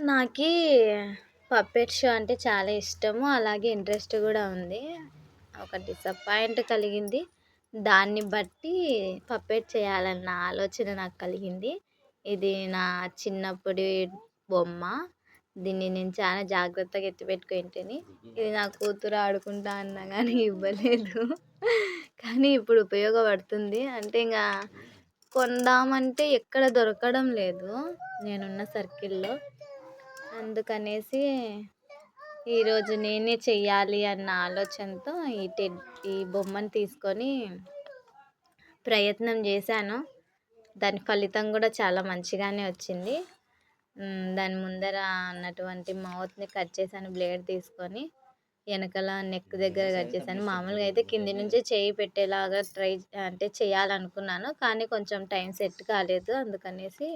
నాకీ puppet show అంటే చాలా ఇష్టము. అలాగే ఇంట్రెస్ట్ గూడా ఉంది. ఒక డిసప్పాయింట్ కలిగింది. దాన్ని బట్టి పప్పెట్ చేయాలన్న ఆలోచన నాకు కలిగింది. ఇది నా చిన్నప్పటి బొమ్మ. దీన్ని నేను చాలా జాగ్రత్తగా ఎత్తిపెట్టుకుంటిని. ఇది నా కూతురు ఆడుకుంటా అన్నా గానీ ఇవ్వలేదు. కానీ ఇప్పుడు ఉపయోగపడుతుంది. అంటే ఇంగా కొందామంటే ఎక్కడ దొరకడం లేదు నేనున్న సర్కిల్‌లో. అందుకనేసి ఈరోజు నేనే చెయ్యాలి అన్న ఆలోచనతో ఈ బొమ్మను తీసుకొని ప్రయత్నం చేశాను. దాని ఫలితం గూడా చాలా మంచిగానే వచ్చింది. దాని ముందర ఉన్నటువంటి మౌత్‌ని కట్ చేశాను బ్లేడ్ తీసుకొని. ఎనకాల నెక్ దగ్గర కట్ చేశాను. మామూలుగా అయితే కింది నుంచి చేయి పెట్టేలాగా చేయాలనుకున్నాను. కానీ కొంచెం టైం సెట్ కాలేదు. అందుకనేసి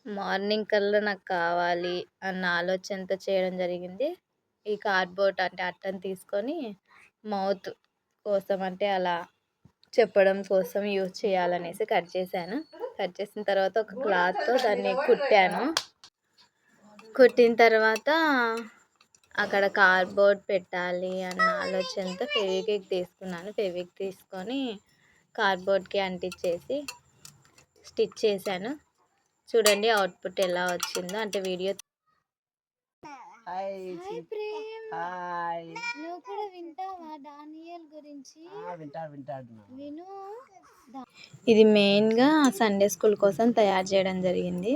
మార్నింగ్ కల్లా నాకు కావాలి అన్న ఆలోచనతో చేయడం జరిగింది. ఈ కార్డ్‌బోర్డ్ అంటే అట్టను తీసుకొని మౌత్ కోసం అలా చెప్పడం కోసం యూజ్ చేయాలనేసి కట్ చేశాను. కట్ చేసిన తర్వాత ఒక క్లాత్‌తో దాన్ని కుట్టాను. కుట్టిన తర్వాత అక్కడ కార్డ్‌బోర్డ్ పెట్టాలి అన్న ఆలోచనతో ఫెవిక్విక్ తీసుకున్నాను. ఫెవిక్విక్ తీసుకొని కార్డ్‌బోర్డ్‌కి అంటించేసి స్టిచ్ చేశాను. చూడండి అవుట్‌పుట్ ఎలా వచ్చిందో. అంటే వీడియో హాయ్ ప్రేమ్, హాయ్ నువ్వు కూడా వింటావా డానియల్ గురించి? వింటాడు విను. ఇది మెయిన్‌గా సండే స్కూల్ కోసం తయారు చేయడం జరిగింది.